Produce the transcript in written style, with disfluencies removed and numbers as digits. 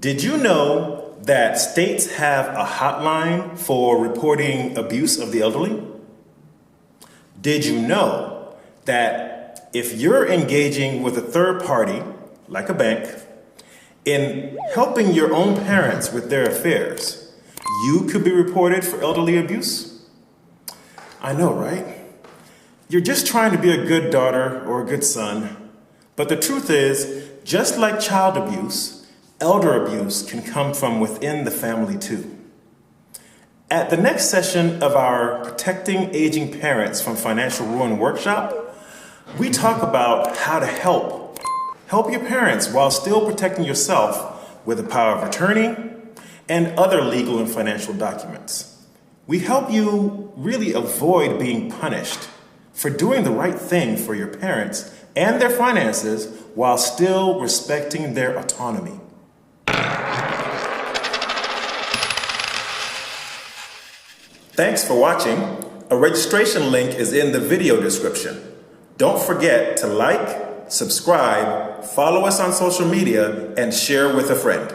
Did you know that states have a hotline for reporting abuse of the elderly? Did you know that if you're engaging with a third party, like a bank, in helping your own parents with their affairs, you could be reported for elderly abuse? I know, right? You're just trying to be a good daughter or a good son, but the truth is, just like child abuse, elder abuse can come from within the family too. At the next session of our Protecting Aging Parents from Financial Ruin workshop, we talk about how to help your parents while still protecting yourself with the power of attorney and other legal and financial documents. We help you really avoid being punished for doing the right thing for your parents and their finances while still respecting their autonomy. Thanks for watching. A registration link is in the video description. Don't forget to like, subscribe, follow us on social media, and share with a friend.